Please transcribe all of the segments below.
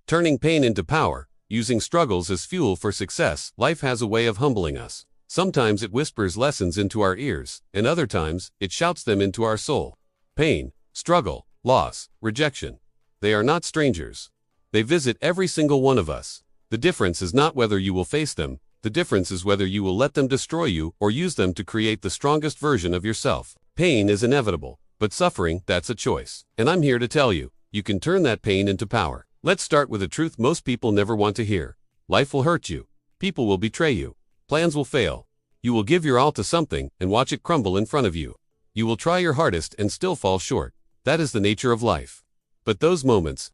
Turning pain into power, using struggles as fuel for success. Life has a way of humbling us. Sometimes it whispers lessons into our ears, and other times, it shouts them into our soul. Pain, struggle, loss, rejection. They are not strangers. They visit every single one of us. The difference is not whether you will face them. The difference is whether you will let them destroy you or use them to create the strongest version of yourself. Pain is inevitable, but suffering, that's a choice. And I'm here to tell you, you can turn that pain into power. Let's start with a truth most people never want to hear. Life will hurt you. People will betray you. Plans will fail. You will give your all to something and watch it crumble in front of you. You will try your hardest and still fall short. That is the nature of life. But those moments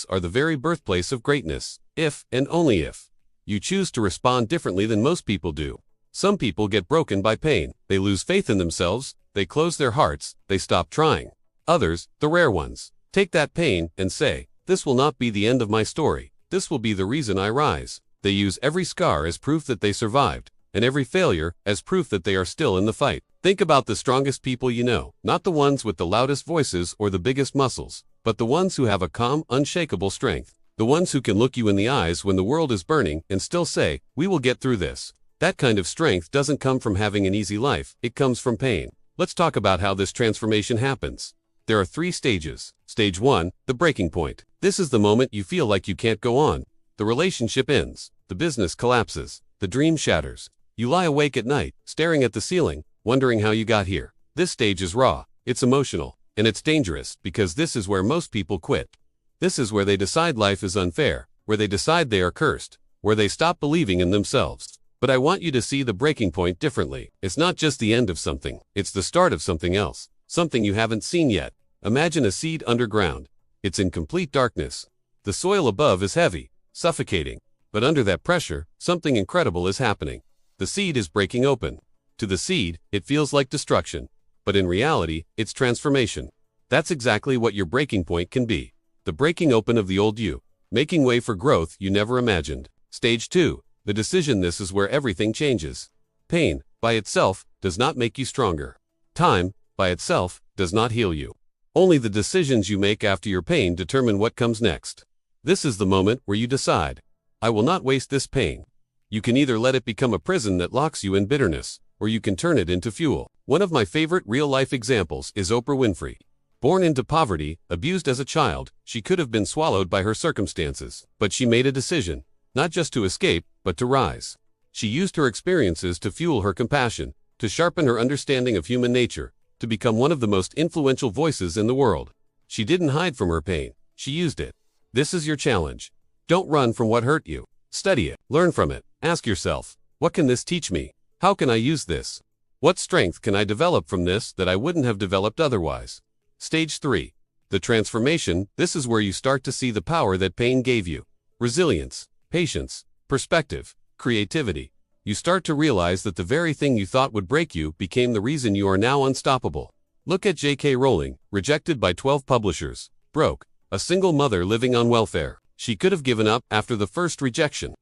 are the very birthplace of greatness, if, and only if, you choose to respond differently than most people do. Some people get broken by pain. They lose faith in themselves, they close their hearts, they stop trying. Others, the rare ones, take that pain and say, "This will not be the end of my story. This will be the reason I rise." They use every scar as proof that they survived, and every failure as proof that they are still in the fight. Think about the strongest people you know, not the ones with the loudest voices or the biggest muscles, but the ones who have a calm, unshakable strength. The ones who can look you in the eyes when the world is burning and still say, "We will get through this." That kind of strength doesn't come from having an easy life, it comes from pain. Let's talk about how this transformation happens. There are 3 stages. Stage 1, the breaking point. This is the moment you feel like you can't go on. The relationship ends. The business collapses. The dream shatters. You lie awake at night, staring at the ceiling, wondering how you got here. This stage is raw. It's emotional. And it's dangerous because this is where most people quit. This is where they decide life is unfair, where they decide they are cursed, where they stop believing in themselves. But I want you to see the breaking point differently. It's not just the end of something. It's the start of something else. Something you haven't seen yet. Imagine a seed underground. It's in complete darkness. The soil above is heavy, suffocating. But under that pressure, something incredible is happening. The seed is breaking open. To the seed, it feels like destruction. But in reality, it's transformation. That's exactly what your breaking point can be. The breaking open of the old you, making way for growth you never imagined. Stage 2, the decision. This is where everything changes. Pain, by itself, does not make you stronger. Time, by itself, does not heal you. Only the decisions you make after your pain determine what comes next. This is the moment where you decide, "I will not waste this pain." You can either let it become a prison that locks you in bitterness, or you can turn it into fuel. One of my favorite real-life examples is Oprah Winfrey. Born into poverty, abused as a child, she could have been swallowed by her circumstances. But she made a decision, not just to escape, but to rise. She used her experiences to fuel her compassion, to sharpen her understanding of human nature, to become one of the most influential voices in the world. She didn't hide from her pain, she used it. This is your challenge. Don't run from what hurt you. Study it, learn from it, ask yourself, what can this teach me? How can I use this? What strength can I develop from this that I wouldn't have developed otherwise? Stage 3, the transformation. This is where you start to see the power that pain gave you. Resilience, patience, perspective, creativity. You start to realize that the very thing you thought would break you became the reason you are now unstoppable. Look at J.K. Rowling, rejected by 12 publishers, broke, a single mother living on welfare. She could have given up after the first rejection,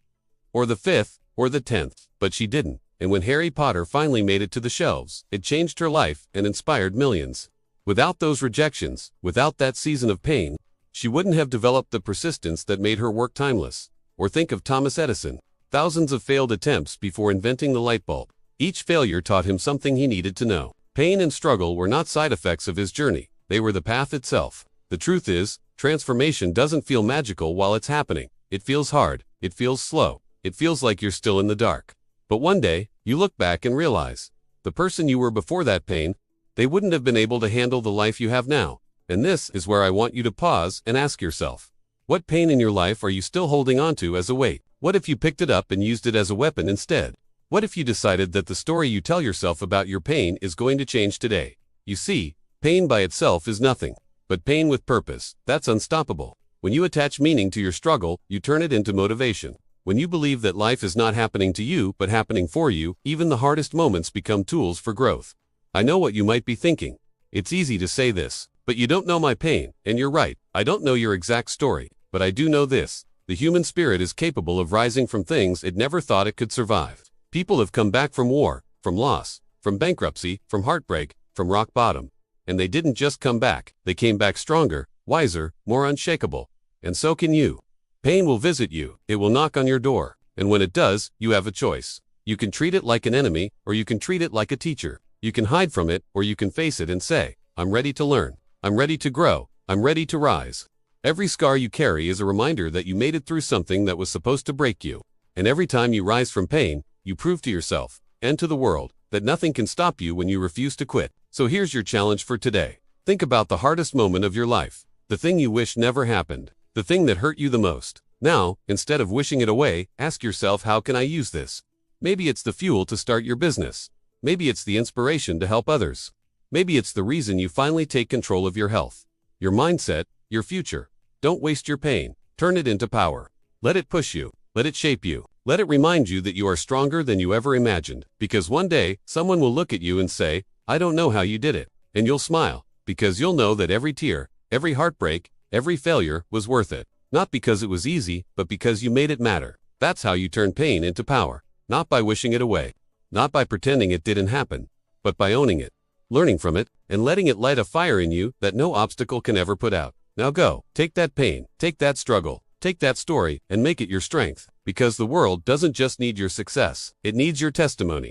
or the 5th, or the 10th, but she didn't. And when Harry Potter finally made it to the shelves, it changed her life and inspired millions. Without those rejections, without that season of pain, she wouldn't have developed the persistence that made her work timeless. Or think of Thomas Edison. Thousands of failed attempts before inventing the light bulb. Each failure taught him something he needed to know. Pain and struggle were not side effects of his journey. They were the path itself. The truth is, transformation doesn't feel magical while it's happening. It feels hard. It feels slow. It feels like you're still in the dark. But one day, you look back and realize, the person you were before that pain, they wouldn't have been able to handle the life you have now. And this is where I want you to pause and ask yourself, what pain in your life are you still holding onto as a weight? What if you picked it up and used it as a weapon instead? What if you decided that the story you tell yourself about your pain is going to change today? You see, pain by itself is nothing. But pain with purpose, that's unstoppable. When you attach meaning to your struggle, you turn it into motivation. When you believe that life is not happening to you but happening for you, even the hardest moments become tools for growth. I know what you might be thinking. It's easy to say this, but you don't know my pain, and you're right. I don't know your exact story, but I do know this. The human spirit is capable of rising from things it never thought it could survive. People have come back from war, from loss, from bankruptcy, from heartbreak, from rock bottom. And they didn't just come back, they came back stronger, wiser, more unshakable. And so can you. Pain will visit you, it will knock on your door, and when it does, you have a choice. You can treat it like an enemy, or you can treat it like a teacher. You can hide from it, or you can face it and say, I'm ready to learn. I'm ready to grow. I'm ready to rise. Every scar you carry is a reminder that you made it through something that was supposed to break you. And every time you rise from pain, you prove to yourself, and to the world, that nothing can stop you when you refuse to quit. So here's your challenge for today. Think about the hardest moment of your life, the thing you wish never happened, the thing that hurt you the most. Now, instead of wishing it away, ask yourself, how can I use this? Maybe it's the fuel to start your business. Maybe it's the inspiration to help others. Maybe it's the reason you finally take control of your health, your mindset, your future. Don't waste your pain. Turn it into power. Let it push you. Let it shape you. Let it remind you that you are stronger than you ever imagined. Because one day, someone will look at you and say, I don't know how you did it. And you'll smile, because you'll know that every tear, every heartbreak, every failure was worth it. Not because it was easy, but because you made it matter. That's how you turn pain into power. Not by wishing it away. Not by pretending it didn't happen, but by owning it, learning from it, and letting it light a fire in you that no obstacle can ever put out. Now go, take that pain, take that struggle, take that story, and make it your strength. Because the world doesn't just need your success, it needs your testimony.